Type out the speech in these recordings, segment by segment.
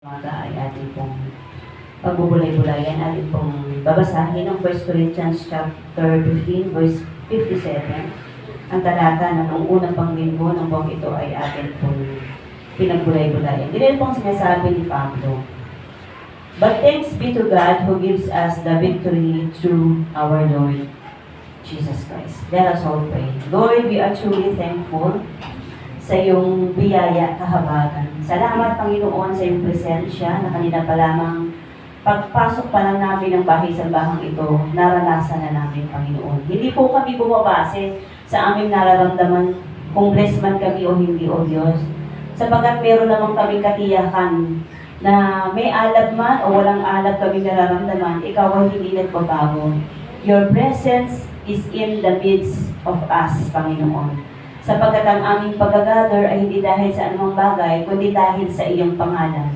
Ay ating pong pagbubulay-bulayan, ating pong babasahin ng 1 Corinthians chapter 15, verse 57. Ang talata na nung unang panglinggo ng buong ito ay ating pong pinagbulay-bulayan. Ganyan pong sinasabi ni Pablo, "But thanks be to God who gives us the victory through our Lord Jesus Christ." Let us all pray. Lord, we are truly thankful sa iyong biyaya, kahabagan. Salamat, Panginoon, sa iyong presensya na kanina pa lamang pagpasok pa lang namin ng bahay-sambahang ito, naranasan na namin, Panginoon. Hindi po kami bumabase sa aming nararamdaman kung blessed man kami o hindi, O Diyos. Sapagat meron namang kaming katiyakan na may alab man o walang alab kami nararamdaman, ikaw ay hindi nagbabago. Your presence is in the midst of us, Panginoon. Sapagkat ang aming pag-gather ay hindi dahil sa anumang bagay, kundi dahil sa iyong pangalan.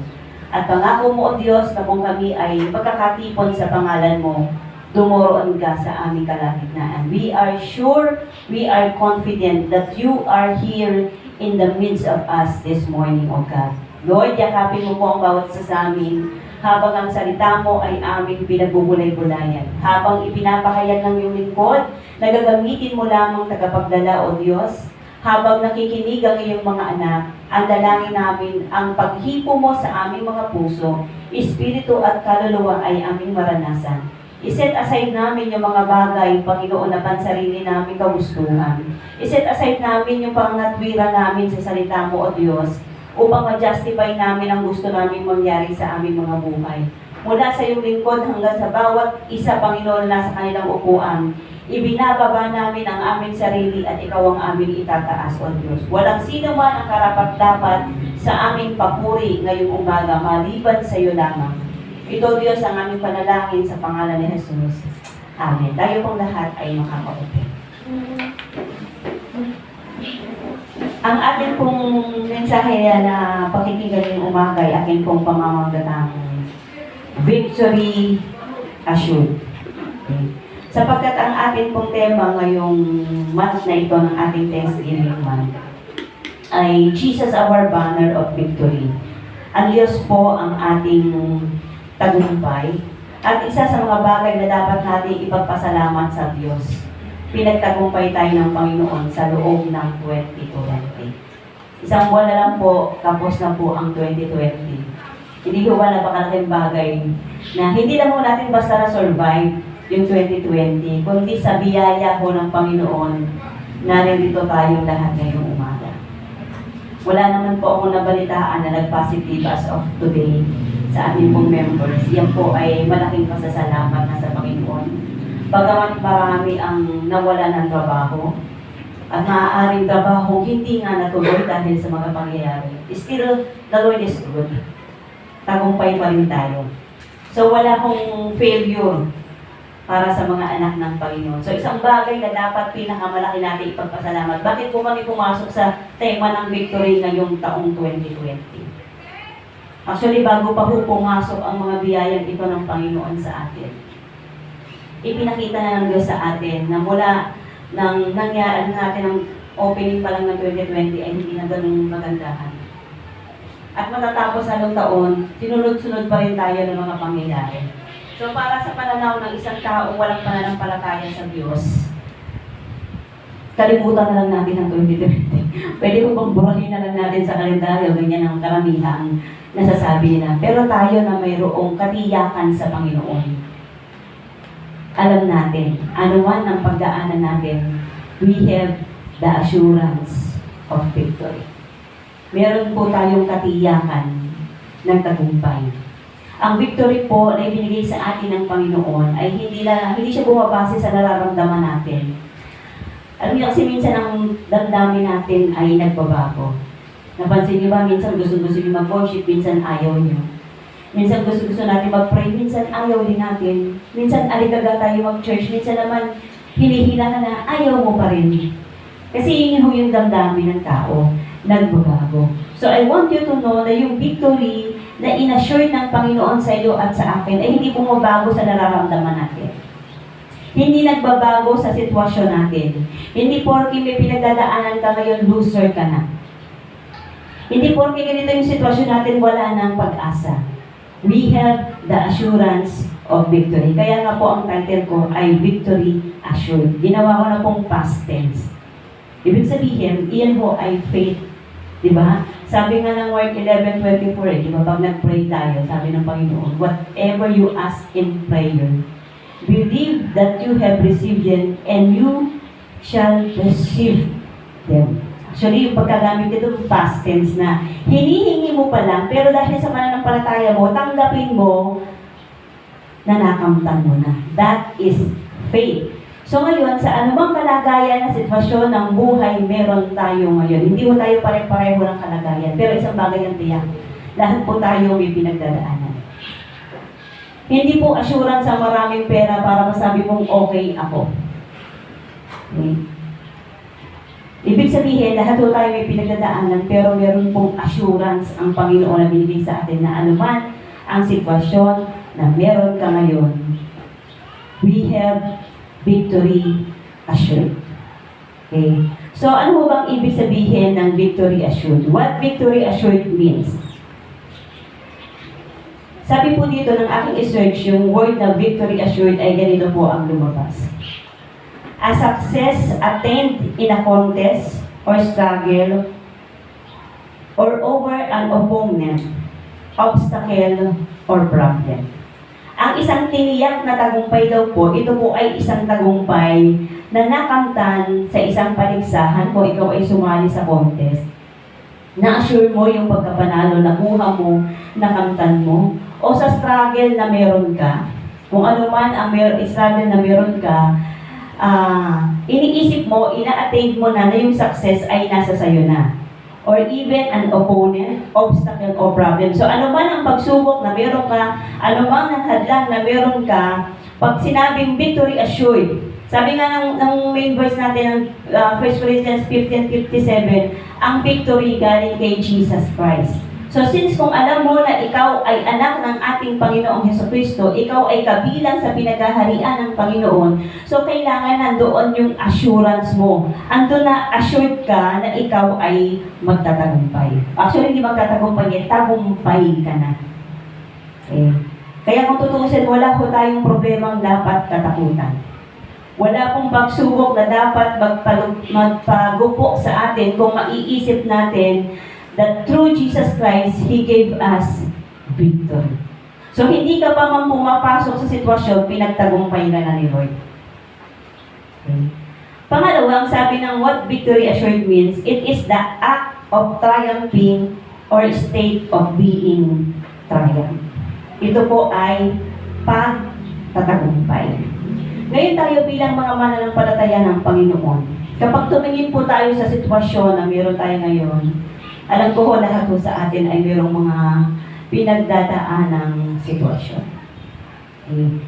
At pangako mo, O Diyos, na kung kami ay magkakatipon sa pangalan mo, dumoroon ka sa aming kalagitnaan. We are sure, we are confident that you are here in the midst of us this morning, O God. Lord, yakapin mo po ang bawat isa sa amin, habang ang salita mo ay aming pinagbubulay-bulayan. Habang ipinapahayag ng iyong lingkod, nagagamitin mo lamang tagapagdala, O Diyos. Habang nakikinig ang iyong mga anak, ang dalangin namin, ang paghipo mo sa aming mga puso, espiritu at kaluluwa ay aming maranasan. Iset aside namin yung mga bagay, Panginoon, na pansarili namin kagustuhan. Iset aside namin yung pangatwira namin sa salita mo, O Diyos, upang ma-justify namin ang gusto namin mangyari sa aming mga buhay. Mula sa iyong lingkod hanggang sa bawat isa, Panginoon, na sa kanilang upuan, ibinababa namin ang aming sarili at ikaw ang aming itataas, O Diyos. Walang sino man ang karapat-dapat sa aming papuri ngayong umaga, maliban sa iyo lamang. Ito, Diyos, ang aming panalangin sa pangalan ni Jesus. Amen. Tayo pong lahat ay makakaupo. Ang atin pong mensahe na pakikinggan ngayong umaga ay akin pong pamamagatang Victory Assured. Okay. Sapagkat ang ating pong tema ngayong month na ito ng ating Thanksgiving month ay Jesus our banner of victory. Ang Diyos po ang ating tagumpay at isa sa mga bagay na dapat natin ipagpasalamat sa Diyos. Pinagtagumpay tayo ng Panginoon sa loob ng 2020. Isang buwan na lang po, tapos na po ang 2020. Hindi ko ba napakalaking bagay na hindi lang po natin basta na-survive yung 2020, kundi sa biyaya po ng Panginoon, narito tayong lahat ngayong umaga. Wala naman po akong nabalitaan na nag-positive as of today sa ating pong members. Yan po ay malaking pasasalamat na sa Panginoon. Bagamat marami ang nawala ng trabaho, at maaaring trabaho hindi nga natuloy dahil sa mga pangyayari. Still, the Lord is good. Tagumpay pa rin tayo. So wala akong failure para sa mga anak ng Panginoon. So isang bagay na dapat pinakamalaki natin ipagpasalamat. Bakit po kami pumasok sa tema ng victory ngayong taong 2020? Actually, bago pa po pumasok ang mga biyayang ito ng Panginoon sa atin, ipinakita na ng Diyos sa atin na mula nang nangyari natin ang opening pa lang ng 2020 ay hindi na ganun magandahan. At matatapos anong taon, sinunod-sunod pa rin tayo ng mga pangyayari. So para sa pananaw ng isang taong walang pananampalataya sa Diyos, kalimutan na lang natin ang 2020. Pwede ko bang burahin na lang natin sa kalendaryo, ganyan ang karamihan nasasabi nila. Pero tayo na mayroong katiyakan sa Panginoon. Alam natin, anuman ang pagdaanan natin, we have the assurance of victory. Meron po tayong katiyakan ng tagumpay. Ang victory po na ibinigay sa atin ng Panginoon ay hindi siya bumabase sa nararamdaman natin. Alam niyo kasi minsan ang damdamin natin ay nagbabago. Napansin niyo ba, minsan gusto-gusto niyo mag-worship, minsan ayaw niyo. Minsan gusto-gusto natin mag-pray, minsan ayaw din natin. Minsan aligaga tayo mag-church, minsan naman hinihila ka na ayaw mo pa rin. Kasi yun yung damdamin ng tao, nagbabago. So I want you to know na yung victory na inassure ng Panginoon sa iyo at sa akin ay hindi bumabago sa nararamdaman natin. Hindi nagbabago sa sitwasyon natin. Hindi porke may pinagdadaanan ka ngayon, loser ka na. Hindi porke ganito yung sitwasyon natin, wala ng pag-asa. We have the assurance of victory. Kaya nga po ang title ko ay Victory Assured. Ginawa ko na pong past tense. Ibig sabihin, iyan po ay faith. Diba? Sabi nga ng Mark 11:24, di ba? Pag nag-pray tayo, sabi ng Panginoon, whatever you ask in prayer, believe that you have received them and you shall receive them. Actually, yung pagkagamit ito, past tense na. Hinihingi mo pa lang, pero dahil sa pananampalataya mo, tanggapin mo, na nakamtan mo na. That is faith. So ngayon, sa anumang kalagayan na sitwasyon ng buhay, meron tayo ngayon. Hindi mo tayo pare-pareho ng kalagayan, pero isang bagay ang tiyak. Lahat po tayo may pinagdadaanan. Hindi po assurance sa maraming pera para masabi mong okay ako. Okay? Ibig sabihin, lahat po tayo may pinagdadaanan, pero meron pong assurance ang Panginoon na binigay sa atin na anuman ang sitwasyon na meron ka ngayon, we have victory assured. Okay? So, ano mo bang ibig sabihin ng victory assured? What victory assured means? Sabi po dito ng aking research, yung word na victory assured ay ganito po ang lumabas. A success attained in a contest or struggle or over an opponent, obstacle, or problem. Ang isang tiniyak na tagumpay daw po, ito po ay isang tagumpay na nakamtan sa isang paligsahan kung ikaw ay sumali sa contest. Na-assure mo yung pagkapanalo, nakuha mo, nakamtan mo, o sa struggle na meron ka, kung ano man ang struggle na meron ka, iniisip mo, ina-attain mo na yung success ay nasa sayo na. Or even an opponent, obstacle, or problem. So, ano man ang pagsubok na meron ka, ano man ang hadlang na meron ka, pag sinabing victory assured, sabi nga ng main verse natin, ng 1 Corinthians 15:57, ang victory galing kay Jesus Christ. So, since kung alam mo na ikaw ay anak ng ating Panginoong Hesukristo, ikaw ay kabilang sa pinaghaharian ng Panginoon, so kailangan nandoon yung assurance mo. Ando na assured ka na ikaw ay magtatagumpay. Actually, hindi magtatagumpay, tagumpay ka na. Okay. Kaya kung tutuusin, wala po tayong problemang dapat katakutan. Wala pong pagsubok na dapat magpagupo sa atin kung maiisip natin that through Jesus Christ, He gave us victory. So, hindi ka pa man pumapasok sa sitwasyon, pinagtagumpay ka na ni Lord. Okay. Pangalawang, sabi ng what victory assured means, it is the act of triumphing or state of being triumph. Ito po ay pagtatagumpay. Ngayon tayo bilang mga mananampalataya ng Panginoon, kapag tumingin po tayo sa sitwasyon na meron tayo ngayon, alam ko lahat po sa atin ay mayroong mga pinagdadaanang sitwasyon. Okay.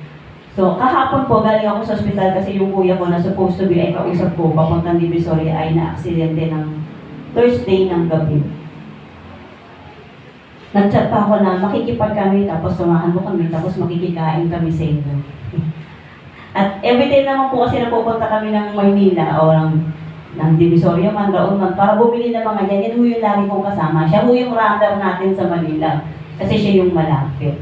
So, kahapon po, galing ako sa ospital kasi yung kuya ko na supposed to be ay kausap ko, papuntang Divisoria ay na-aksidente ng Thursday ng gabi. Nag-chat pa ako na makikipag kami, tapos sumahan mo kami, tapos makikikain kami sa inyo. At every time naman po kasi napupunta kami ng Maynila o ng Divisoria man, Raon man, para bumili ng mga yan, yan yung lagi kong kasama. Siya yung runner natin sa Manila. Kasi siya yung malapit.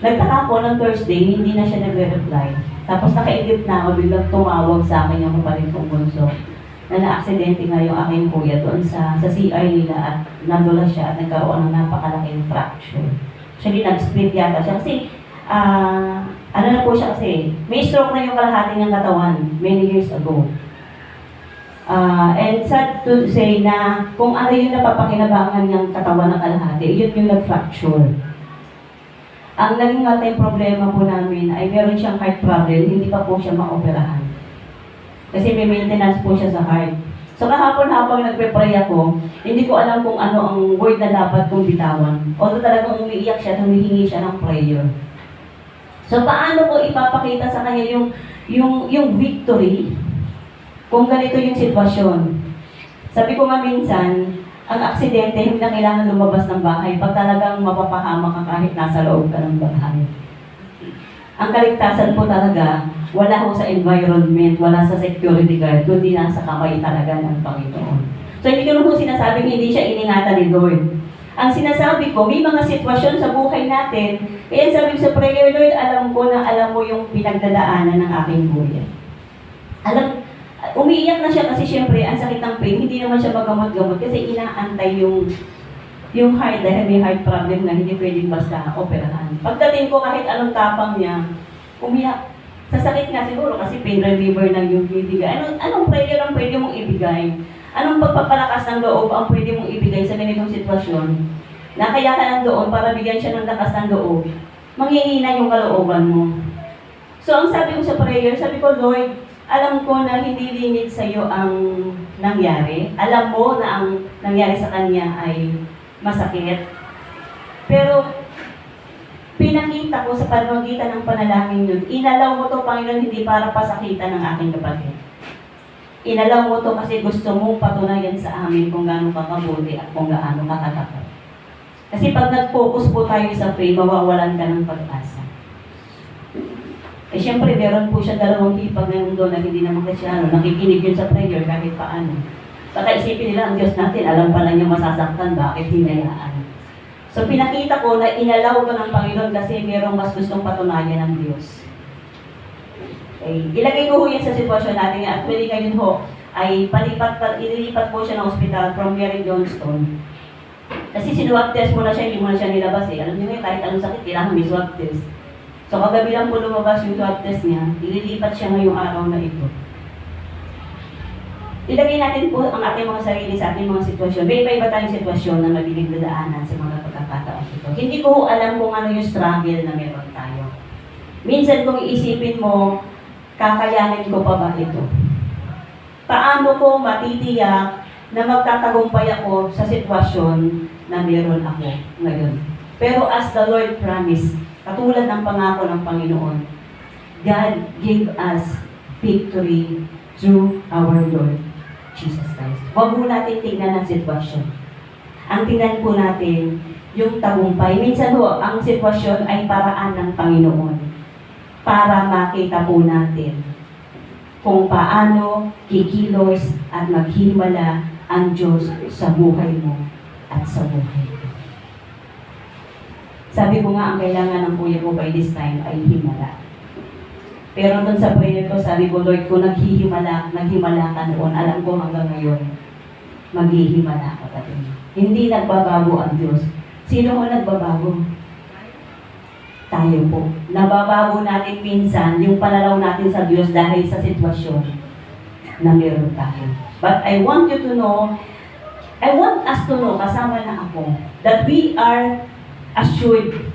Nagtaka po ng Thursday, hindi na siya nagre-reply. Tapos nakaigip na ako, biglang tumawag sa akin yung kapatid kong bunso na na-aksidente nga yung aking kuya doon sa CR nila at nadula siya at nagkaroon ng napakalaking fracture. Actually, nag-split yata siya kasi ano na po siya kasi, may stroke na yung kalahati niyang katawan many years ago. And sad to say na kung ano yung napapakinabangan niyang katawan ng kalahati, yun yung nag-fracture. Ang naging matay problema po namin ay meron siyang heart problem, hindi pa po siya maoperahan. Kasi may maintenance po siya sa heart. So kahapon habang nagpe-pray ako, hindi ko alam kung ano ang word na dapat kong bitawan. Although talagang umiiyak siya, humihingi siya ng prayer. So paano ko ipapakita sa kanya yung victory kung ganito yung sitwasyon? Sabi ko nga minsan, ang aksidente hindi na kailangan lumabas ng bahay pag talagang mapapahamak ka kahit nasa loob ka ng bahay. Ang kaligtasan po talaga, wala ho sa environment, wala sa security guard, kundi nasa kamay talaga ng Panginoon. So hindi ko naman sinasabing hindi siya iningatan ni Lord. Ang sinasabi ko, may mga sitwasyon sa buhay natin, kaya sabi ko sa prayer, Lord, alam ko na alam mo yung pinagdadaanan ng aking buhay. Umiiyak na siya kasi syempre, ang sakit ng pain, hindi naman siya magamot-gamot kasi inaantay yung heart dahil may heart problem na hindi pwedeng basta operahan. Pagdating ko kahit anong tapang niya, umiyak. Sa sakit nga siguro kasi pain reliever na yung bibigay. Anong prayer ang pwede mong ibigay? Anong pagpapalakas ng loob ang pwede mong ibigay sa ganitong sitwasyon? Na kaya ka lang doon para bigyan siya ng lakas ng loob. Manghihina yung kalooban mo. So ang sabi ko sa prayer, sabi ko, Lord, alam ko na hindi limit sa iyo ang nangyari. Alam mo na ang nangyari sa kanya ay masakit. Pero pinakita ko sa pamamagitan ng panalangin yun, inalaw mo to, Panginoon, hindi para pasakitan ng aking kapatid. Inalaw mo to kasi gusto mong patunayan sa amin kung gaano ka kabuti at kung gaano ka katapat. Kasi pag nag-focus po tayo sa faith, mawawalan ka ng pag-asa. Eh syempre, meron po siya dalawang hipag ngayon doon na hindi naman Kristyano. Nakikinig yun sa prayer kahit paano. Baka isipin nila ang Diyos natin, alam pala niya masasaktan, bakit hinayaan. So pinakita ko na inalaw ko ng Panginoon kasi merong mas gustong patunayan ng Diyos. Okay. Ilagay ko yan sa sitwasyon natin. Actually ngayon ho, ay ililipat po siya ng ospital from Mary Johnston. Kasi sinuwag test mo na siya, hindi mo na siya nilabas eh. Alam niyo kahit anong sakit, kailangan may swab test. So kagabi lang po lumabas yung swab test niya, ililipat siya ngayong araw na ito. Ilagay natin po ang ating mga sarili sa ating mga sitwasyon. May iba-iba tayong sitwasyon na mabibigdadaanan sa mga pagkakataon ito. Hindi ko alam kung ano yung struggle na meron tayo. Minsan kung iisipin mo, kakayanin ko pa ba ito? Paano ko matitiyak na magtatagumpay ako sa sitwasyon na meron ako ngayon? Pero as the Lord promised, katulad ng pangako ng Panginoon, God gave us victory through our Lord Jesus Christ. Huwag mo natin tingnan ang sitwasyon. Ang tingnan po natin yung tagumpay. Minsan ho, ang sitwasyon ay paraan ng Panginoon para makita po natin kung paano kikilos at maghimala ang Diyos sa buhay mo at sa buhay ko. Sabi ko nga, ang kailangan ng kuya ko by this time ay himala. Pero doon sa prayer ko, sabi ko, Lord, kung naghihimala ka noon, alam ko hanggang ngayon, maghihimala ka pa din. Hindi nagbabago ang Diyos. Sino ho nagbabago? Tayo po. Nababago natin minsan yung pananaw natin sa Diyos dahil sa sitwasyon na meron tayo. But I want you to know, I want us to know, kasama na ako, that we are assured.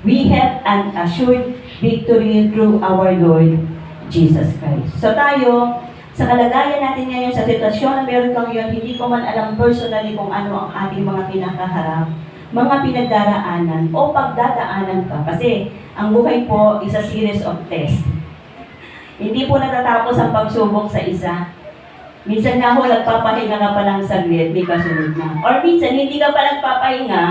We have an assured victory through our Lord Jesus Christ. So tayo, sa kalagayan natin ngayon, sa sitwasyon na meron kang ngayon, hindi ko man alam personally kung ano ang ating mga kinakaharap, mga pinagdaraanan o pagdadaanan ka. Kasi ang buhay po is a series of tests. Hindi po natatapos ang pagsubok sa isa. Minsan nga ho, nagpapahinga ka pa lang saglit, may kasunod na. Or minsan, hindi ka pa nagpapahinga,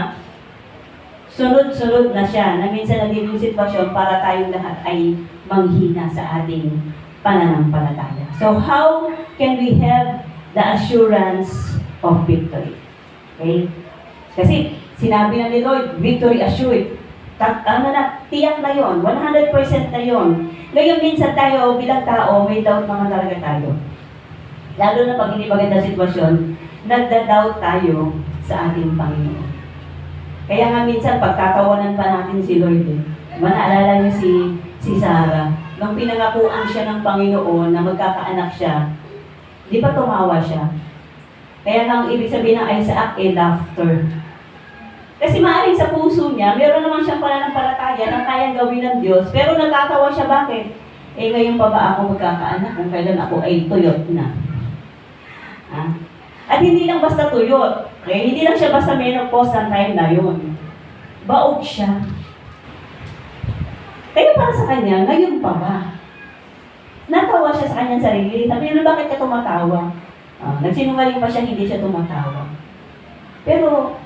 sunod-sunod na siya, na minsan nagiging sitwasyon para tayong lahat ay manghina sa ating pananampalataya. So how can we have the assurance of victory? Okay? Kasi sinabi na ni Lord, victory assured. Tiyak na yon, 100% na yon. Ngayon minsan tayo bilang tao, may doubt naman talaga tayo. Lalo na pag hindi maganda sitwasyon, nagda-doubt tayo sa ating Panginoon. Kaya nga minsan pagkatawanan pa natin si Lord. Naalala niyo si Sarah, nung pinangakuan siya ng Panginoon na magkakaanak siya, di ba tumawa siya? Kaya nga ang ibig sabihin ng Isaac ay laughter. Kasi maaaring sa puso niya, meron naman siyang pananampalataya na kayang gawin ng Diyos, pero natatawa siya, bakit? Eh ngayon pa ba ako magkakaanak kung kailan ako ay tuyot na? Ha? At hindi lang basta tuyot, okay? Hindi lang siya basta menopause ang time na yun. Baog siya. Kaya para sa kanya, ngayon pa ba? Natawa siya sa kanyang sarili. Sabi niya, bakit ka tumatawa? Nagsinungaling pa siya, hindi siya tumatawa. Pero,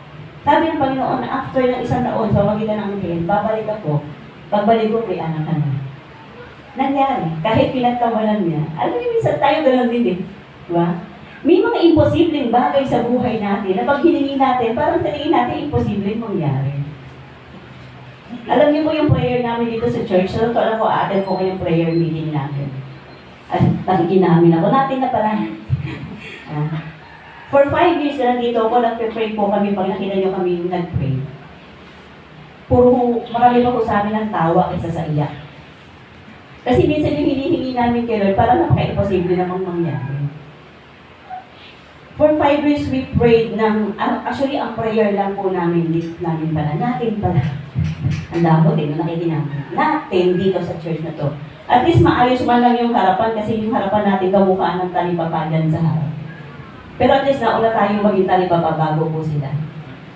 sabi ng Panginoon na after ng 1 taon, sa magitan ng angkin, babalik ako. Pagbalik ko, may anak ka na. Nangyari, kahit pinagtawanan niya. Alam niyo, minsan tayo gano'n din eh. Diba? May mga imposibleng bagay sa buhay natin na pag hiningi natin, parang tingin natin imposibleng mangyari. Alam niyo po yung prayer namin dito sa church, so alam ko, aatin po kayong prayer meeting natin. At nakikinamin ako, natin na pala. For 5 years na nandito ako, nagpe-pray po kami, pag nakita niyo kami nag-pray. Marami pa po sa amin ng tawa kaysa sa iyak. Kasi minsan yung hinihingi namin kay Lord, parang napaka-imposible namang mangyari. For 5 years, we prayed ng, actually, ang prayer lang po natin pala, ang damo din, natin dito sa church na to. At least maayos man lang yung harapan, kasi yung harapan natin kamukhaan ng talipapa dyan sa harap. Pero at least nauna tayong maging talipapa bago po sila.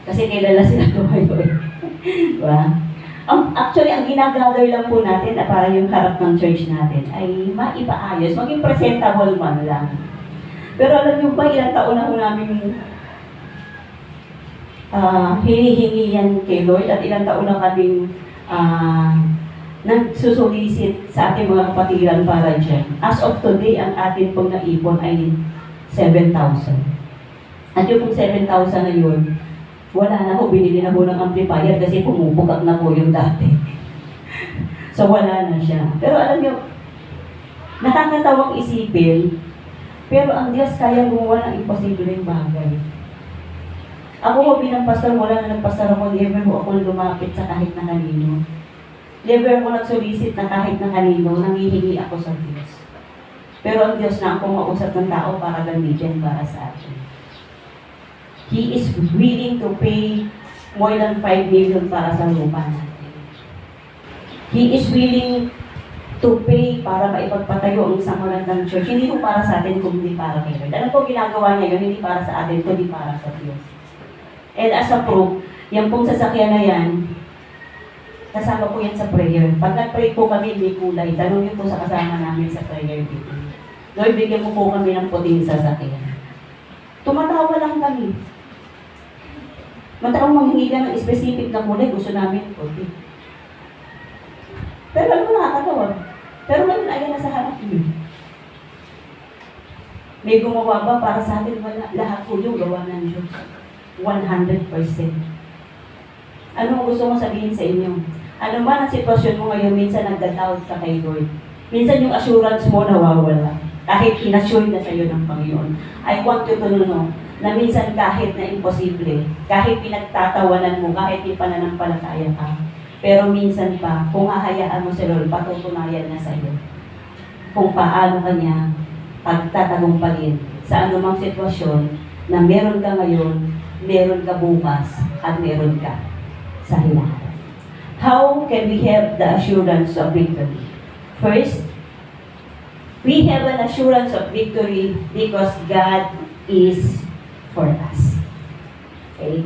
Kasi kilala sila tumayo eh. Diba? Actually, ang ginagather lang po natin para yung harap ng church natin ay maipaayos, maging presentable man lang. Pero alam niyo ba, ilang taon na po namin hinihingi yan kay Lord at ilang taon na kaming nagsusulisit sa ating mga kapatiran para dyan. As of today, ang atin pong naipon ay 7,000. At yung pong 7,000 na yun, wala na po, binili na po ng amplifier kasi pumupukak na po yung dati. So wala na siya. Pero alam niyo, nakakatawang isipin, pero ang Diyos kaya gumawa ng imposibleng bagay. Ako po bilang pastor, wala na nagpastor ako, never po ako lumapit sa kahit na kanino. Never ako nagsolicit na kahit na kanino, nangihingi ako sa Diyos. Pero ang Diyos na ang kumausap ng tao para gamitin para sa atin. He is willing to pay more than 5 million para sa lupa natin. He is willing to pay para maipagpatayo ang isang magandang church. Hindi po para sa atin, kundi para kay Lord. Ano po ginagawa niya yun? Hindi para sa atin, kundi para sa Diyos. And as a proof, yan pong sasakyan na yan, kasama po yan sa prayer. Pag nag-pray po kami, may kulay. Tanungin po sa kasama namin sa prayer dito. Lord, bigyan mo po kami ng puting sasakyan. Tumatawa lang kami. Matawang manghingi ka ng specific na kulay, gusto namin puti. Pero alam mo, nakakatawa. Pero ngayon, ayan na sa harap niyo. May gumawa ba para sa atin? Wala. Lahat po yung gawa ng Diyos. 100%. Ano gusto mo sabihin sa inyo? Ano man ang sitwasyon mo ngayon, minsan nagda-doubt ka kay Lord. Minsan yung assurance mo nawawala. Kahit inassure na sa iyo ng Panginoon. I want you to know na minsan kahit na imposible, kahit pinagtatawanan mo, kahit ipananampalataya ka, pero minsan pa, kung hahayaan mo si Lord, patutunayan na sa iyo kung paano kanya pagtatagumpayin sa anumang sitwasyon na meron ka ngayon, meron ka bukas, at meron ka sa hinaharap. How can we have the assurance of victory? First, we have an assurance of victory because God is for us. Okay?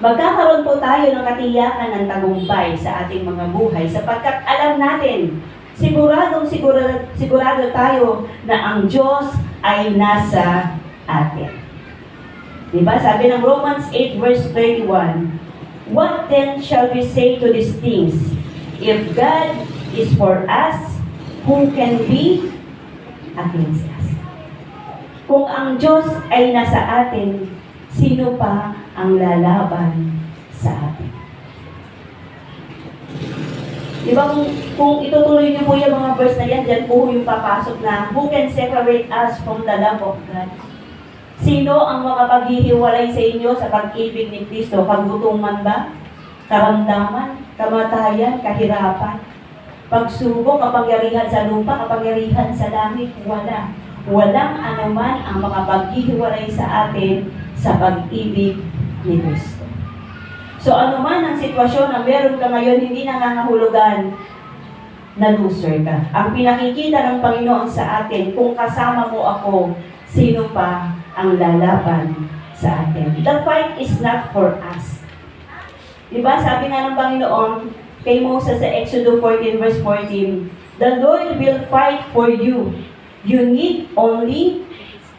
Magkakaroon po tayo ng katiyakan ng tagumpay sa ating mga buhay sapagkat alam natin, sigurado tayo na ang Diyos ay nasa atin. Diba? Sabi ng Romans 8 verse 31, what then shall we say to these things? If God is for us, who can be against us? Kung ang Diyos ay nasa atin, sino pa ang lalaban sa atin? Diba kung itutuloy niyo po yung mga verse na yan, dyan po yung papasok na, who can separate us from the love of God? Sino ang makapaghihiwalay sa inyo sa pag-ibig ni Kristo? Kagutuman ba? Karamdaman? Kamatayan? Kahirapan? Pagsubok? Kapangyarihan sa lupa? Kapangyarihan sa langit? Wala. Walang anuman ang makapaghihiwalay sa atin sa pag-ibig ni Kristo. So anuman ang sitwasyon na meron ka ngayon, hindi nangangahulugan na loser ka. Ang pinakikita ng Panginoon sa atin, kung kasama mo ako, sino pa ang lalaban sa atin? The fight is not for us. Diba? Sabi nga ng Panginoon kay Moses sa Exodus 14 verse 14, the Lord will fight for you. You need only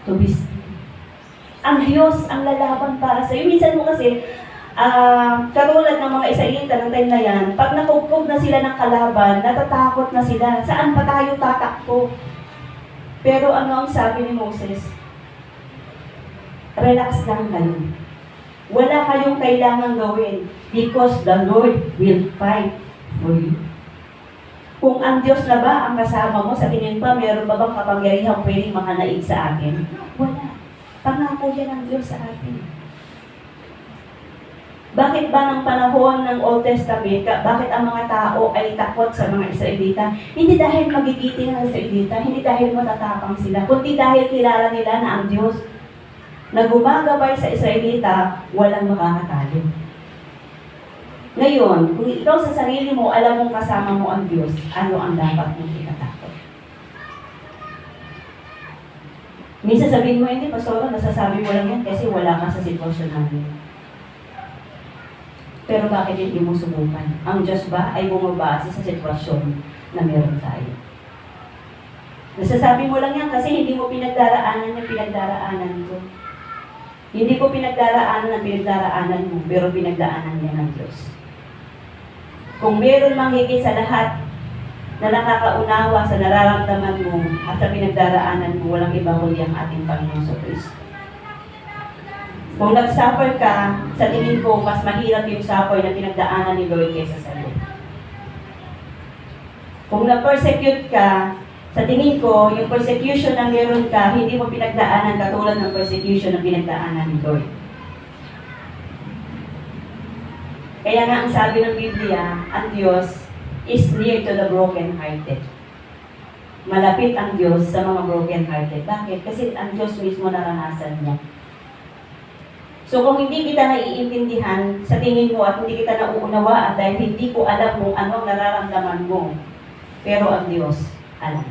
to be still. Ang Diyos ang lalaban para sa iyo. Minsan mo kasi, katulad ng mga Israelita ng time na yan, pag nakugkog na sila ng kalaban, natatakot na sila. Saan pa tayo tatakbo? Pero ano ang sabi ni Moses? Relax lang kayo. Wala kayong kailangang gawin because the Lord will fight for you. Kung ang Diyos na ba ang kasama mo, sa tingin pa, meron ba bang kapangyarihan pwedeng makanaig sa akin? Wala. Pangako yan ang Diyos sa atin. Bakit ba ng panahon ng Old Testament, bakit ang mga tao ay takot sa mga Israelita? Hindi dahil magigiting ang Israelita, hindi dahil matatapang sila, kundi dahil kilala nila na ang Diyos na gumagabay sa Israelita, walang makakatalo. Ngayon, kung ikaw sa sarili mo, alam mong kasama mo ang Diyos, ano ang dapat mong ikatakot? Minsan sabihin mo, hindi, Pastor, nasasabi mo lang yan kasi wala ka sa sitwasyon namin. Pero bakit hindi mo subukan? Ang Diyos ba ay bumabase sa sitwasyon na meron tayo? Nasasabi mo lang yan kasi hindi mo pinagdaraanan yung pinagdaraanan ko. Hindi ko pinagdaraanan ang pinagdaraanan mo, pero pinagdaanan niya ng Diyos. Kung meron mang higit sa lahat na nakakaunawa sa nararamdaman mo at sa pinagdaraanan mo, walang iba kundi ang ating Panginoon sa Kristo. Kung nag-suffer ka, sa tingin ko, mas mahirap yung suffer na pinagdaanan ni Lord kaysa sa iyo. Kung na-persecute ka, sa tingin ko, yung persecution na meron ka, hindi mo pinagdaanan katulad ng persecution na pinagdaanan ni Lord. Kaya nga ang sabi ng Biblia, ang Diyos is near to the broken-hearted. Malapit ang Diyos sa mga broken-hearted. Bakit? Kasi ang Diyos mismo naranasan niya. So kung hindi kita naiintindihan sa tingin mo at hindi kita nauunawaan dahil hindi ko alam kung anong nararamdaman mo, pero ang Diyos alam.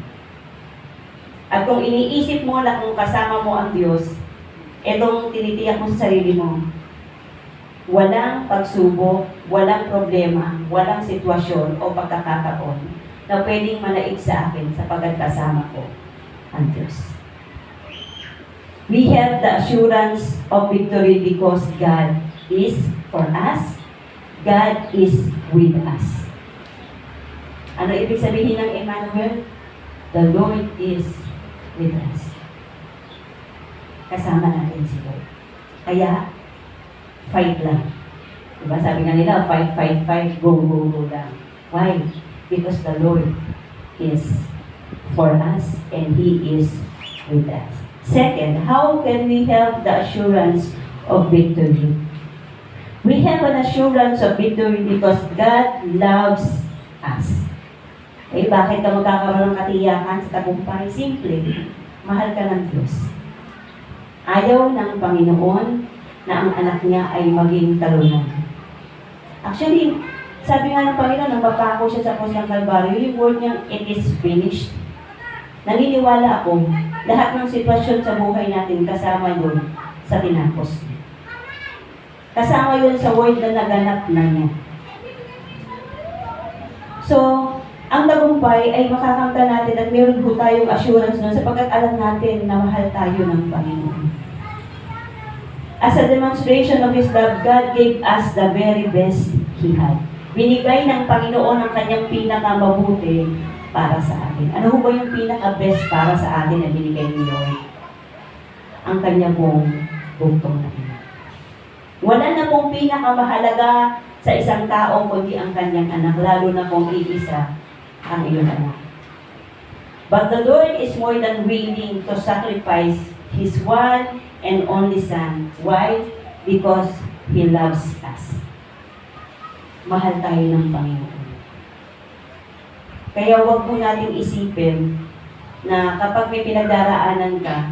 At kung iniisip mo na kung kasama mo ang Diyos, etong tinitiyak mo sa sarili mo, walang pagsubok, walang problema, walang sitwasyon o pagkakataon na pwedeng manaig sa akin sapagkat kasama ko ang Diyos. We have the assurance of victory because God is for us. God is with us. Ano ibig sabihin ng Emmanuel? The Lord is with us. Kasama natin si Lord. Kaya, fight lang. Diba? Sabi nga nila, fight, fight, fight, go, go, go lang. Why? Because the Lord is for us and He is with us. Second, how can we have the assurance of victory? We have an assurance of victory because God loves us. Eh, bakit ka magkakaroon ng katiyakan sa tagumpay? Simple, mahal ka ng Diyos. Ayaw ng Panginoon na ang anak niya ay maging talunan. Actually, sabi nga ng Panginoon, nang mapako siya sa cross ng Kalbaryo, yung word niyang, it is finished. Naniniwala ako, lahat ng sitwasyon sa buhay natin, kasama yun sa tinapos niya. Kasama yun sa word na naganap na niya. So, ang tagumpay ay makakanta natin at meron po tayong assurance nun sapagkat alam natin na mahal tayo ng Panginoon. As a demonstration of His love, God gave us the very best He had. Binigay ng Panginoon ang kanyang pinakamabuti para sa atin. Ano ba yung pinaka-best para sa atin na binigay ni Lord? Ang kanya pong bugtong na ina. Wala na pong pinakamahalaga sa isang tao kundi ang kanyang anak, lalo na kung iisa ang iyong anak. But the Lord is more than willing to sacrifice His one and only Son. Why? Because He loves us. Mahal tayo ng Panginoon. Kaya huwag po natin isipin na kapag may pinagdaraanan ka,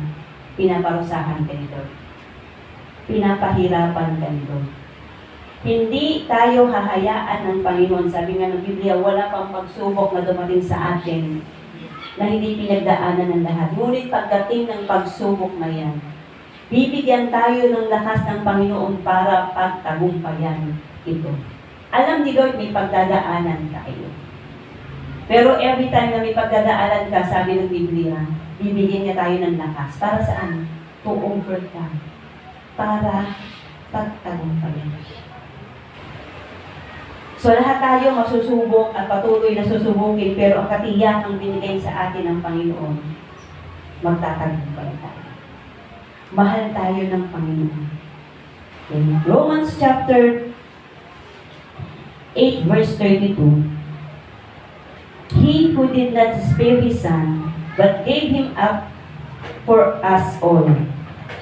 pinaparusahan ka nito. Pinapahirapan ka nito. Hindi tayo hahayaan ng Panginoon. Sabi nga ng Biblia, wala pang pagsubok na dumating sa atin na hindi pinagdaanan ng lahat. Ngunit pagdating ng pagsubok na yan, bibigyan tayo ng lakas ng Panginoon para pagtagumpayan ito. Alam ni Lord, may pagdadaanan tayo. Pero every time na may pagdadaanan ka, sabi ng Biblia, bibigyan niya tayo ng lakas. Para saan? To overcome. Para pagtagumpayan. So lahat tayo masusubok at patuloy na susubukin, pero ang katiyakang binigay sa atin ng Panginoon, magtatagumpay tayo. Mahal tayo ng Panginoon. In Romans chapter 8 verse 32, He who did not spare His Son, but gave Him up for us all,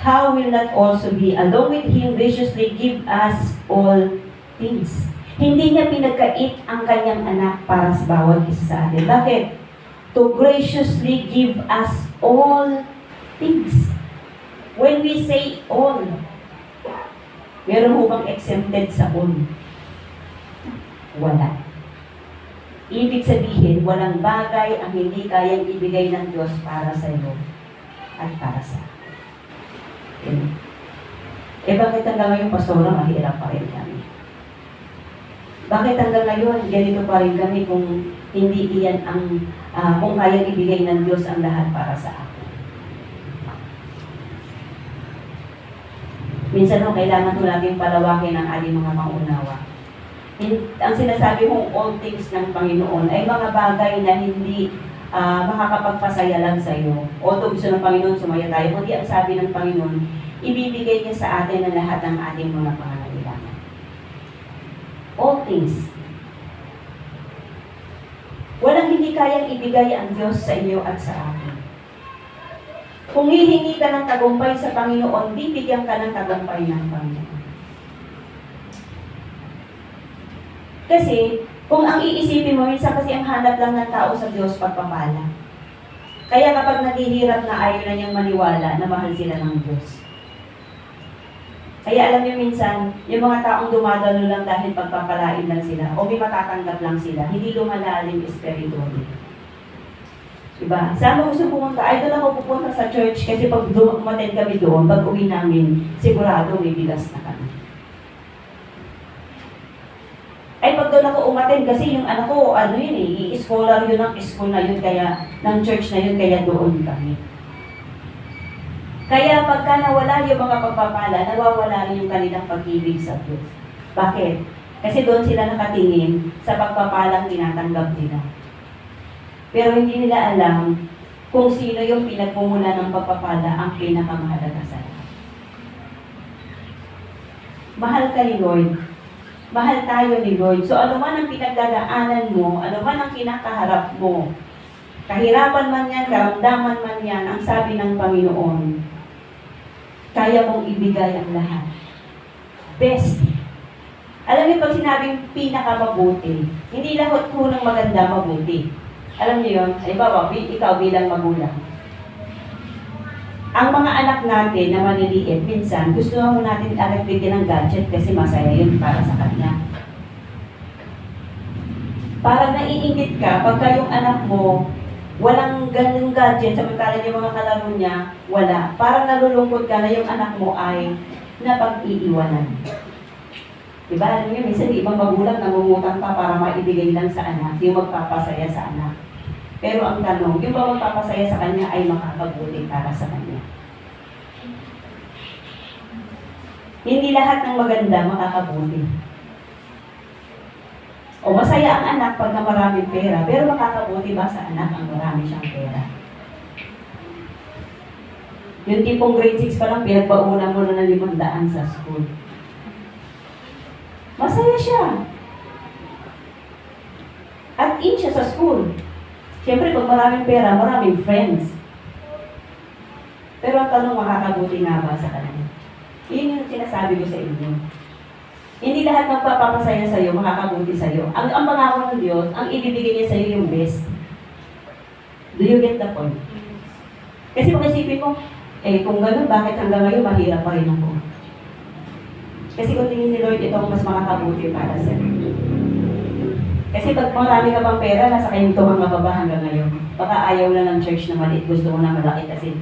how will not also He, along with Him, graciously give us all things? Hindi niya pinagkait ang kanyang anak para sa bawat isa sa atin. Bakit? To graciously give us all things. When we say all, meron ho bang exempted sa all? Wala. Ibig sabihin, walang bagay ang hindi kayang ibigay ng Diyos para sa iyo at para sa akin. Bakit hanggang ngayon, Pastora, mahirap pa rin kami? Bakit hanggang ngayon, ganito pa rin kami kung hindi iyan ang, kung kayang ibigay ng Diyos ang lahat para sa akin? Minsan ho, kailangan ho laging palawakin ang ating mga pangunawa. Ang sinasabi mong all things ng Panginoon ay mga bagay na hindi makakapagpasaya lang sa iyo. Although gusto ng Panginoon sumaya tayo, kundi ang sabi ng Panginoon, ibibigay niya sa atin ang lahat ng ating mga pangangailangan. All things. Walang hindi kayang ibigay ang Diyos sa iyo at sa akin. Kung hihingi ka ng tagumpay sa Panginoon, bibigyan ka ng tagumpay ng Panginoon. Kasi, kung ang iisipin mo, minsan kasi ang hanap lang ng tao sa Diyos pagpapala. Kaya kapag naghihirap na ayaw na niyang maniwala na mahal sila ng Diyos. Kaya alam niyo minsan, yung mga taong dumadalo lang dahil pagpapalain lang sila o may matatanggap lang sila, hindi lumalalim spiritually. Diba? Saan mo gusto pumunta? Ay, doon ako pupunta sa church kasi pag umaten kami doon, pag uwi namin, sigurado may bigas na kami. Ay, pag doon ako umaten kasi yung anak ko, ano yun eh, scholar yun ng school na yun, kaya, ng church na yun, kaya doon kami. Kaya pagka nawala yung mga pagpapala, nawawala rin yung kanilang pag-ibig sa Diyos. Bakit? Kasi doon sila nakatingin sa pagpapalang tinatanggap nila. Pero hindi nila alam kung sino yung pinagmumula ng pagpapala ang pinakamahalaga sa lahat. Mahal ka ni Lord. Mahal tayo ni Lord. So ano man ang pinagdadaanan mo, ano man ang kinakaharap mo, kahirapan man yan, karamdaman man yan, ang sabi ng Panginoon, kaya mong ibigay ang lahat. Best. Alam niyo, pag sinabing pinakamabuti, hindi lahat po ng maganda mabuti. Alam niyo yun? Halimbawa, ikaw bilang magulang. Ang mga anak natin na maliliit, minsan, gusto mo natin bigyan ng gadget kasi masaya yun para sa kanya. Parang naiingit ka pagka yung anak mo, walang ganung gadget, samantala yung mga kalaro niya, wala. Parang nalulungkot ka na yung anak mo ay napag-iiwanan. Diba? Alam niyo, minsan ibang magulang nangungutang pa para maibigay lang sa anak, yung magpapasaya sa anak. Pero ang tanong, yung ba magpapasaya sa kanya ay makakabuti para sa kanya? Hindi lahat ng maganda makakabuti. O masaya ang anak pagka maraming pera, pero makakabuti ba sa anak ang marami siyang pera? Yung tipong grade 6 pa lang, pinagpauna mo na ng 500 sa school. Masaya siya. At in siya sa school. Siyempre, pag maraming pera, maraming friends. Pero ang tanong, makakabuti nga ba sa kanya? Yun yung sinasabi ko sa inyo. Hindi lahat ng papapasaya sa iyo, makakabuti sa iyo. Ang pangako ng Diyos, ang ibibigay niya sa iyo yung best. Do you get the point? Kasi kung isipin mo, kung gano'n, bakit hanggang ngayon mahirap pa rin ako? Kasi kung tingin ni Lord, ito ang mas makakabuti para sa iyo. Kasi pag marami ka pang pera, nasa kayo ang mababa hanggang ngayon. Baka ayaw na ng church na maliit, gusto mo na malaki kasi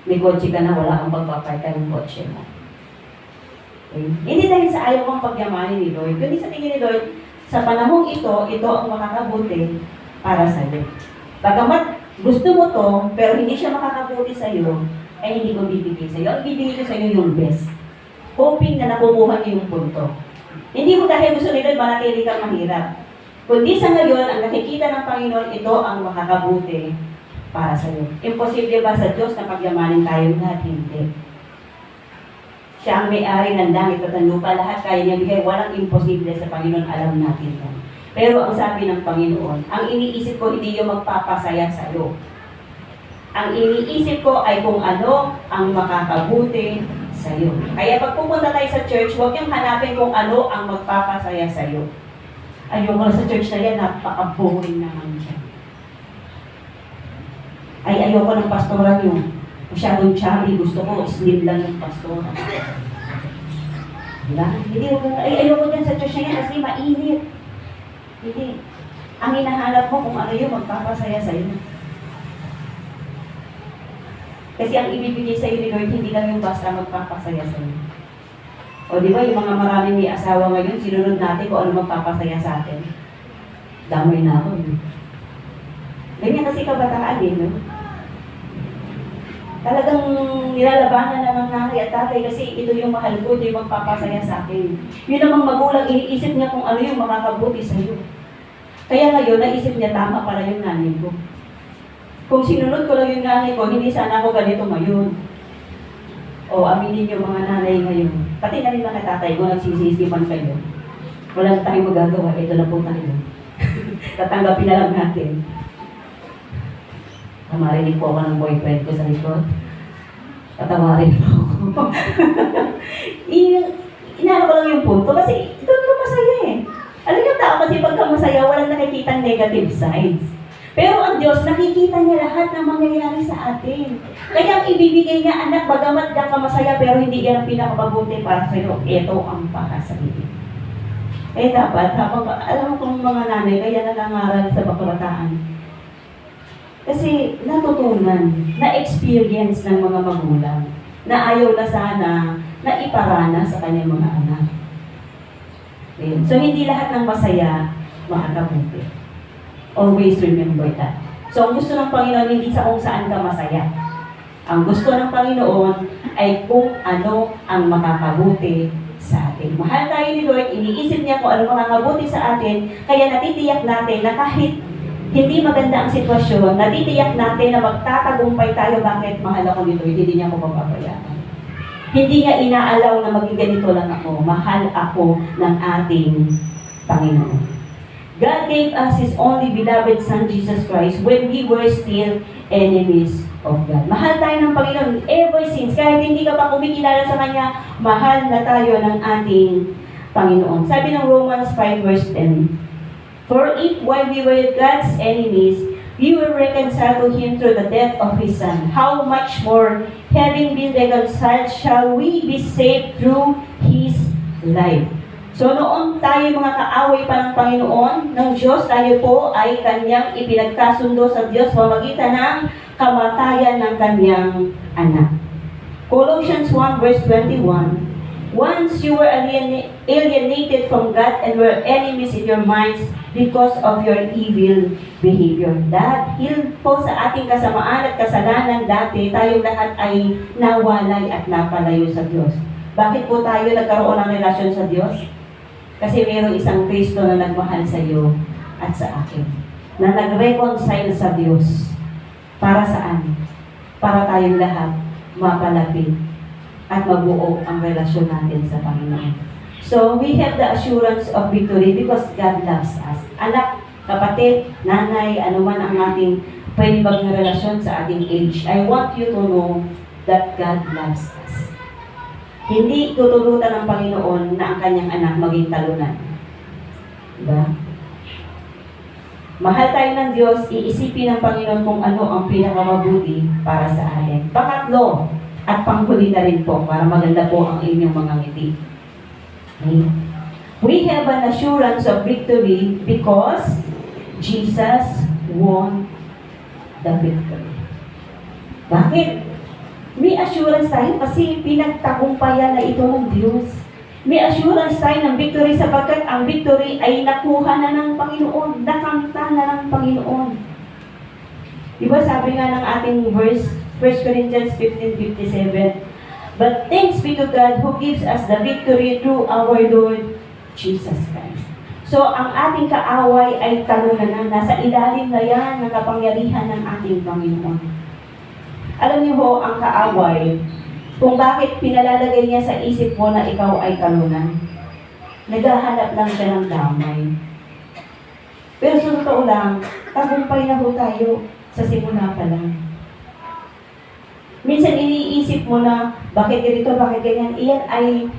may kotse ka na, wala kang pagpapayta ng kotse mo. Okay? Hindi dahil sa ayaw kang pagyamanin ni Lord, kundi sa tingin ni Lord, sa panahong ito ang makakabuti para sa iyo. Bagamat gusto mo to, pero hindi siya makakabuti sa iyo, ay hindi ko bibigay sa iyo. Ang bibigay ko sa iyo yung best. Hoping na nakukuha niyo yung punto. Hindi mo dahil gusto ni Lord, manatili kang mahirap. Kundi sa ngayon, ang nakikita ng Panginoon, ito ang makakabuti para sa iyo. Imposible ba sa Diyos na pagyamanin tayo lahat? Hindi. Siya ang may-ari ng langit at ng lupa. Lahat kaya niya bigay. Walang imposible sa Panginoon. Alam natin yan. Pero ang sabi ng Panginoon, ang iniisip ko hindi yung magpapasaya sa'yo. Ang iniisip ko ay kung ano ang makakabuti sa'yo. Kaya pag pupunta tayo sa church, huwag niyong hanapin kung ano ang magpapasaya sa'yo. Ayoko sa church na yan, napaka-boring naman siya. Ay, ayoko ng pastoran niyo. Masyadong chubby, gusto ko slim lang yung pastoran. Diba? Hindi, ayoko dyan sa church na yan kasi mainit. Hindi. Ang hinahanap mo kung ano yung magpapasaya sa'yo. Kasi ang ibibigay sa iyo ni Lord, hindi lang yung basta magpapasaya sa iyo. O di ba, yung mga maraming may asawa ngayon, sinunod natin kung ano magpapasaya sa atin. Damay na ako. Ganyan kasi kabataan no? Talagang nilalabanan ng nanay at tatay kasi ito yung mahal ko, ito yung magpapasaya sa akin. Yun namang magulang, iniisip niya kung ano yung makakabuti sa iyo. Kaya ngayon, naisip niya tama para yung nanay ko. Kung sinunod ko lang yung nanay ko, hindi sana ako ganito ngayon. O aminin niyo mga nanay ngayon. Pati na rin mga tatay ko, nagsisisipan kayo. Wala na tayong magagawa, ito na po tayo. Tatanggapin na lang natin. Marinig po ako ng boyfriend ko sa likod. Tatawarin po ako. Inano ko lang yung punto kasi doon ka masaya eh. Alam niyo tao kasi pagka masaya, walang nakikita negative sides. Pero ang Diyos, nakikita niya lahat ng mangyayari sa atin. Kaya ang ibibigay niya, anak, bagamat ka masaya, pero hindi yan ang pinakamabuti para sa iyo. Ito ang para sa iyo. Eh dapat, alam mo kung mga nanay, kaya nangangaral sa kabataan. Kasi natutunan, na-experience ng mga magulang, na ayaw na sana na iparana sa kanyang mga anak. Okay. So hindi lahat ng masaya, makakabuti. Always remember that. So, ang gusto ng Panginoon, hindi sa kung saan ka masaya. Ang gusto ng Panginoon ay kung ano ang makakabuti sa atin. Mahal tayo ni Lord, iniisip niya kung ano makakabuti sa atin, kaya natitiyak natin na kahit hindi maganda ang sitwasyon, natitiyak natin na magtatagumpay tayo. Bakit? Mahal ako ni Lord, hindi niya ako papabayaan. Hindi niya inaalaw na maging ganito lang ako. Mahal ako ng ating Panginoon. God gave us His only beloved Son, Jesus Christ, when we were still enemies of God. Mahal tayo ng Panginoon ever since. Kahit hindi ka pa kumikilala sa Kanya, mahal na tayo ng ating Panginoon. Sabi ng Romans 5 verse 10, For if while we were God's enemies, we were reconciled to Him through the death of His Son, how much more, having been reconciled, shall we be saved through His life? So noon tayo mga kaaway pa ng Panginoon, ng Diyos, tayo po ay Kanyang ipinagkasundo sa Diyos pamamagitan ng kamatayan ng Kanyang anak. Colossians 1 verse 21, Once you were alienated from God and were enemies in your minds because of your evil behavior. Dahil po sa ating kasamaan at kasalanan dati, tayong lahat ay nawalay at napalayo sa Diyos. Bakit po tayo nagkaroon ng relasyon sa Diyos? Kasi mayroong isang Kristo na nagmahal sa iyo at sa akin. Na nag-reconcile sa Diyos. Para saan? Para tayong lahat mapalapit at mabuo ang relasyon natin sa Panginoon. So, we have the assurance of victory because God loves us. Anak, kapatid, nanay, anuman ang ating pwede maging relasyon sa ating age, I want you to know that God loves us. Hindi tutulutan ng Panginoon na ang kanyang anak maging talunan. Diba? Mahal tayo ng Diyos, iisipin ng Panginoon kung ano ang pinakamabuti para sa atin. Pangatlo, at panghuli na rin po, para maganda po ang inyong mga ngiti. Okay? We have an assurance of victory because Jesus won the victory. Bakit? May assurance tayo kasi pinagtagumpayan na ito ng Diyos. May assurance tayo ng victory sapagkat ang victory ay nakuha na ng Panginoon, nakamta na ng Panginoon. Diba sabi nga ng ating verse, 1 Corinthians 15:57, But thanks be to God who gives us the victory through our Lord Jesus Christ. So, ang ating kaaway ay talunan na, nasa ilalim na yan ng kapangyarihan ng ating Panginoon. Alam niyo ho, ang kaaway, Kung bakit pinalalagay niya sa isip mo na ikaw ay talunan. Naghahanap lang siya ng damay. Pero sa totoo lang, tagumpay na ho tayo sa simula pa lang. Minsan iniisip mo na, bakit ganito, bakit ganyan, iyan ay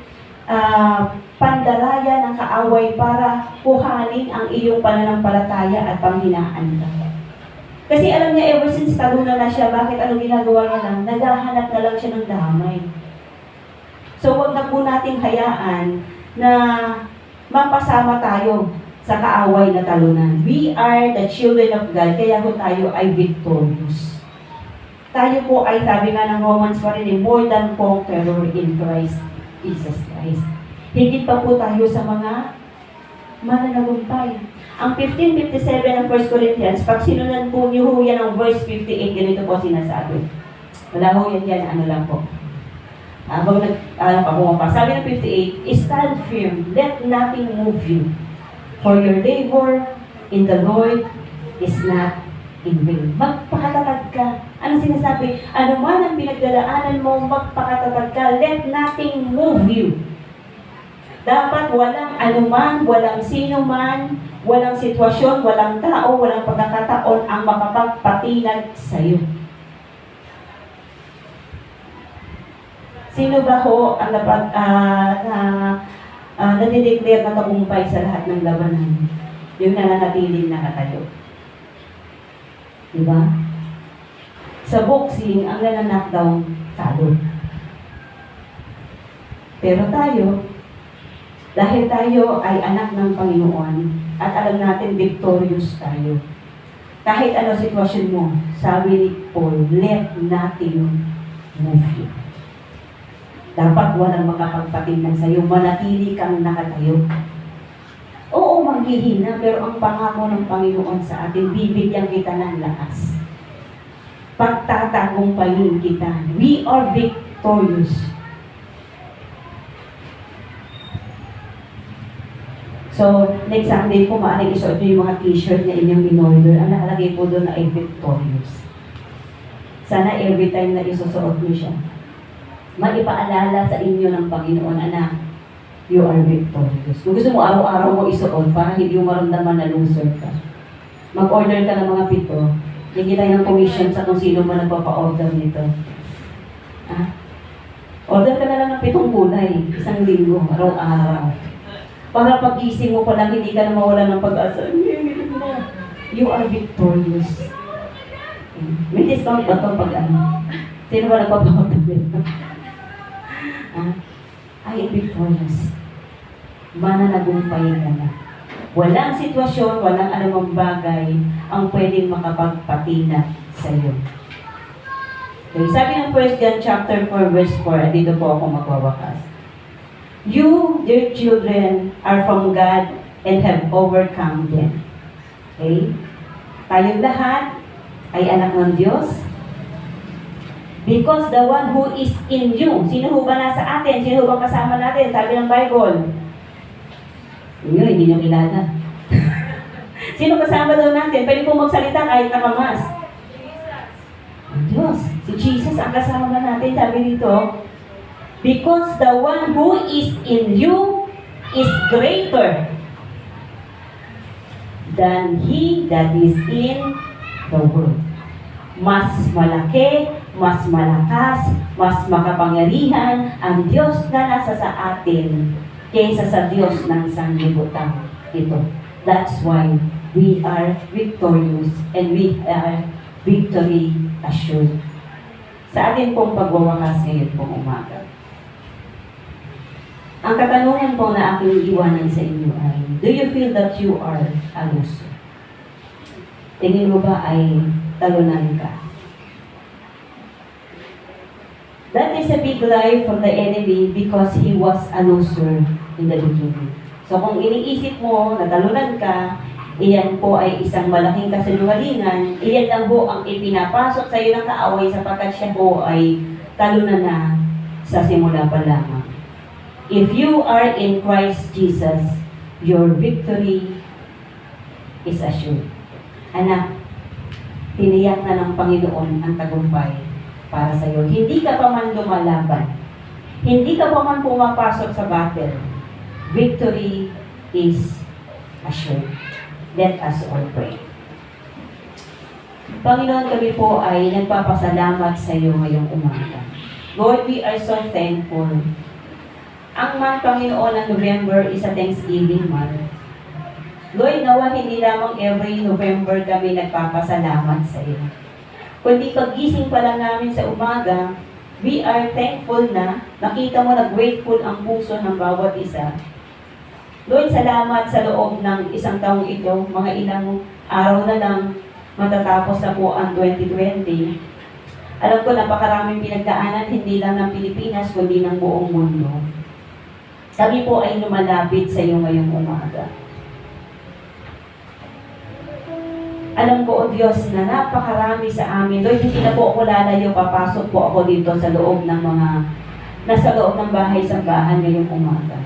pandaraya ng kaaway para kuhanin ang iyong pananampalataya at panghinaan ka. Kasi alam niya, ever since talunan na siya, bakit ano ginagawa niya lang? Naghahanap na lang siya ng damay. So, wag na po nating hayaan na mapasama tayo sa kaaway na talunan. We are the children of God, kaya po tayo ay victorious. Tayo po ay, sabi nga ng Romans pa rin, more than conqueror in Christ Jesus Christ. Higit pa po tayo sa mga mananagumpay. Ang 15:57 ng 1 Corinthians, pag sinunod po niyo ho yan ang verse 58, ganito po sinasabi. Wala ho yan, ano lang po. Habang sabi ng 58, stand firm, let nothing move you. For your labor in the Lord is not in vain. Magpakatatag ka. Ano sinasabi? Ano man ang pinagdadaanan mo, magpakatatag ka. Let nothing move you. Dapat walang anuman, walang sino man, walang sitwasyon, walang tao, walang pagkakataon ang makapagpatinag sa iyo. Sino ba ho ang nadideclare na tagumpay sa lahat ng labanan? Yung nananatiling nakatayo. Diba? Sa boxing, ang nananakdown, talo. Pero tayo, dahil tayo ay anak ng Panginoon at alam natin victorious tayo. Kahit ano sitwasyon mo, sabi ni Paul, let nothing move you. Dapat walang makapagpatingnan sa iyo, manatili kang nakatayo. Oo, manghihina, pero ang pangako ng Panginoon sa atin, bibigyan kita ng lakas. Pagtatagumpayin kita. We are victorious. So, next Sunday po, maaaring isuot nyo yung mga t-shirt na inyong in-order. Ang nakalagay po doon na ay victorious. Sana every time na isusuot nyo siya, maipaalala sa inyo ng Panginoon, anak, you are victorious. Kung gusto mo araw-araw mo isuot para hindi mo maramdaman na loser ka, mag-order ka ng mga pito, hindi tayo ng commission sa kung sino man nagpapa-order nito. Order ka na lang ng 7 kulay, 1 linggo, araw-araw. Para pag-gising mo pa lang, hindi ka na mawala ng pag-asa. You are victorious. May discount ba ito pag ano? Sino ba nagpapa-order nito? I am victorious. Mananagumpay ka na. Walang sitwasyon, walang anumang bagay ang pwedeng makapagpatina sa iyo. Okay, sabi ng 1 John chapter 4 verse 4, dito po ako magwawakas. You, dear children, are from God and have overcome them. Okay? Tayong lahat ay anak ng Diyos. Because the one who is in you, sino ho ba nasa atin? Sino ho ba kasama natin? Sabi ng Bible. Yun, hindi nyo kilala. Sino kasama daw natin? Pwede pong magsalita kahit nakamas. Ang Diyos. Si Jesus ang kasama natin. Sabi dito, because the one who is in you is greater than he that is in the world. Mas malaki, mas malakas, mas makapangyarihan ang Diyos na nasa sa atin kaysa sa Diyos ng sanglibutan. Ito. That's why we are victorious and we are victory assured. Sa atin pong pagwawakas ngayon pong umaga. Ang katanungan po na aking iiwanan sa inyo ay, do you feel that you are a loser? Tingin mo ba ay talunan ka? That is a big lie from the enemy because he was a loser in the beginning. So kung iniisip mo na talunan ka, iyan po ay isang malaking kasinungalingan, iyan lang po ang ipinapasok sa iyo ng kaaway sapagkat siya po ay talunan na sa simula pa lamang. If you are in Christ Jesus, your victory is assured. Anak, tiniyak na ng Panginoon ang tagumpay para sa iyo. Hindi ka pa man lumalaban. Hindi ka pa man pumapasok sa battle. Victory is assured. Let us all pray. Panginoon, kami po ay nagpapasalamat sa iyo ngayong umaga. Lord, we are so thankful. Ang month, Panginoon, ng November is a Thanksgiving month. Lord, nawa hindi lamang every November kami nagpapasalamat sa iyo. Kundi paggising pa lang namin sa umaga, we are thankful na nakita mo na grateful ang puso ng bawat isa. Lord, salamat sa loob ng isang taong ito, mga ilang araw na lang, matatapos na po ang 2020. Alam ko napakaraming pinagdaanan, hindi lang ng Pilipinas, kundi ng buong mundo. Kami po ay lumalapit sa iyo ngayong umaga. Alam ko, O Diyos, na napakarami sa amin. Lord, hindi na po ako lalayo, papasok po ako dito sa loob ng nasa loob ng bahay-sambahan ngayong umaga.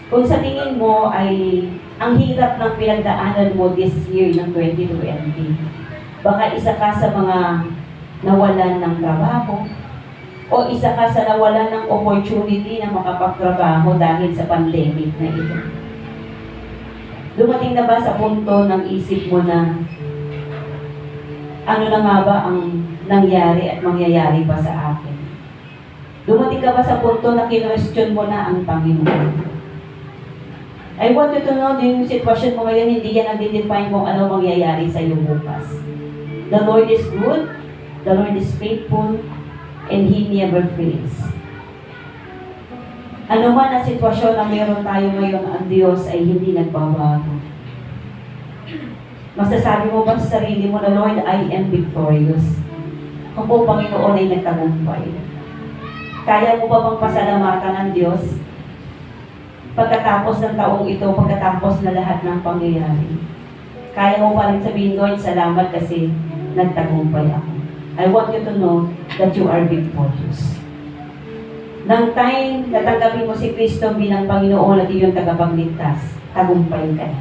Kung sa tingin mo ay ang hirap ng pinagdaanan mo this year ng 2020, baka isa ka sa mga nawalan ng trabaho, o isa ka sa nawalan ng opportunity na makapagtrabaho dahil sa pandemic na ito. Dumating na ba sa punto ng isip mo na ano na nga ba ang nangyari at mangyayari pa sa akin? Dumating ka ba sa punto na kinwestiyon mo na ang Panginoon? I want you to know, yung sitwasyon mo ngayon, hindi yan ang define kung ano mangyayari sa iyo bukas. The Lord is good, the Lord is faithful, and He never fails. Ano man ang sitwasyon na meron tayo ngayon, ang Diyos ay hindi nagbabago. Masasabi mo ba sa sarili mo na, Lord, I am victorious. Ako, Panginoon, ay nagtagumpay. Kaya mo ba bang pasalamatan ng Diyos? Pagkatapos ng taong ito, pagkatapos na lahat ng pangyayari. Kaya mo pa rin sabihin, Lord, salamat kasi nagtagumpay ako. I want you to know that you are victorious. Nang time na tanggapin mo si Kristo bilang Panginoon at iyong tagapagligtas, tagumpay ka na.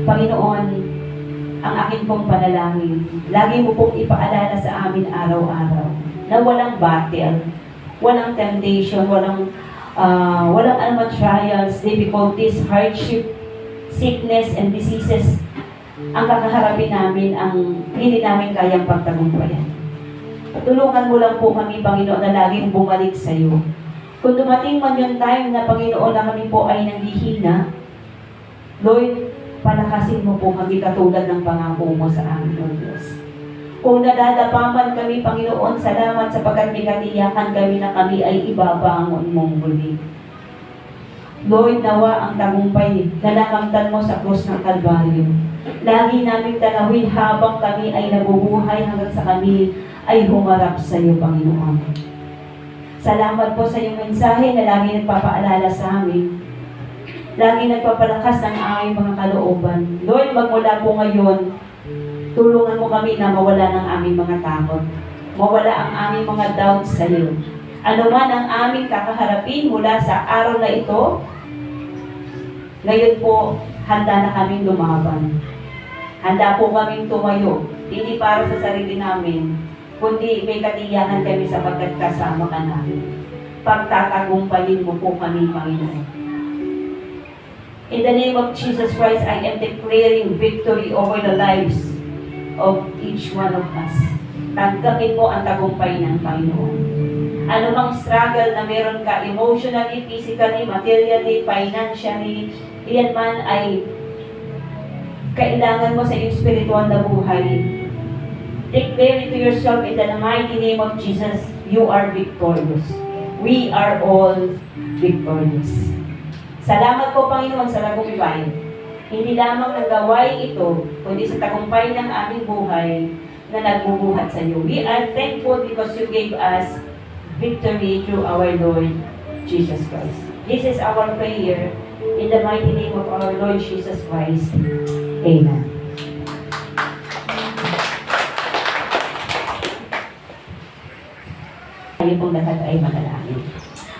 Panginoon, ang akin pong panalangin, lagi mo pong ipaalala sa amin araw-araw na walang battle, walang temptation, walang anumang trials, difficulties, hardship, sickness, and diseases ang kakaharapin namin, ang hindi namin kayang pagtagumpayan. Tulungan mo lang po kami, Panginoon, na laging bumalik sa iyo. Kung dumating man yung time na, Panginoon, na kami po ay nanghihina, Lord, palakasin mo po kami katulad ng pangako mo sa amin, Lord Diyos. Kung nadadapaman kami, Panginoon, salamat sapagkat may katiyakan kami na kami ay ibabangon mong muli. Lord, nawa ang tagumpay na nakamtan mo sa krus ng Kalbaryo. Lagi naming tanawin habang kami ay nabubuhay hanggang sa kami ay humarap sa iyo, Panginoon. Salamat po sa iyong mensahe na lagi nagpapaalala sa amin. Lagi nagpapalakas ng aming mga kalooban. Lord, magmula po ngayon, tulungan mo kami na mawala ng aming mga takot. Mawala ang aming mga doubts sa iyo. Ano man ang aming kakaharapin mula sa araw na ito, ngayon po, handa na kaming lumaban. Handa po kaming tumayo, hindi para sa sarili namin, kundi may katiyakan kami sapagkat kasama ka namin. Pagtatagumpayin mo po kami, Panginoon. In the name of Jesus Christ, I am declaring victory over the lives of each one of us. Tanggapin mo ang tagumpay ng Panginoon. Ano mang struggle na meron ka emotionally, physically, materially, financially, iyan man ay kailangan mo sa iyong spiritual na buhay. Declare it to yourself in the mighty name of Jesus, you are victorious. We are all victorious. Salamat po, Panginoon, sa tagumpay. Hindi lamang ng gawain ito, kundi sa tagumpay ng aming buhay na nagbubuhat sa iyo. We are thankful because you gave us victory through our Lord Jesus Christ. This is our prayer in the mighty name of our Lord Jesus Christ. Amen. Tayo pong lahat ay manalangin.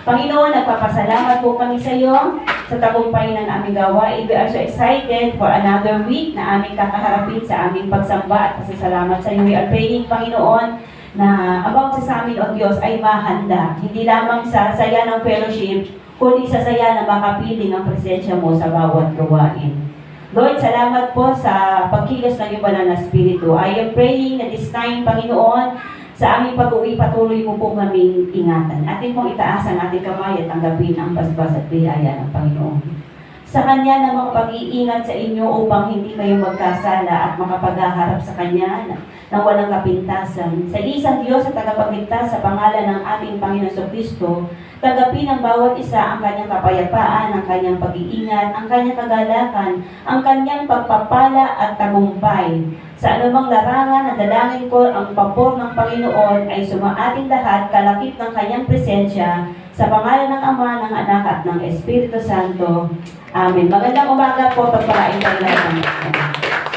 Panginoon, nagpapasalamat po kami sa iyo sa tagumpay ng aming gawain. We are so excited for another week na aming kakaharapin sa aming pagsamba at pasasalamat sa iyo. We are praying, Panginoon, na ang sa amin, O Diyos, ay mahanda. Hindi lamang sa saya ng fellowship, kundi sa saya na makapiling ang presensya mo sa bawat gawain. Lord, salamat po sa pagkilos ng iyong banal na Espiritu. I am praying na this time, Panginoon, sa aming pag-uwi, patuloy mo po kaming ingatan. Atin pong itaas ang ating kamay at tanggapin ang basbas at biyaya ng Panginoon. Sa Kanya na makapag-iingat sa inyo upang hindi kayo magkasala at makapaghaharap sa Kanya na walang kapintasan. Sa isang Diyos at tagapagligtas sa pangalan ng ating Panginoon Kristo, tagapin ng bawat isa ang kanyang kapayapaan, ang kanyang pag-iingat, ang kanyang kagalakan, ang kanyang pagpapala at tagumpay. Sa anumang larangan, nadalangin ko ang pabor ng Panginoon ay sumaating lahat kalakip ng kanyang presensya sa pangalan ng Ama, ng Anak at ng Espiritu Santo. Amen. Magandang umaga po, pagpalain kayo lahat ng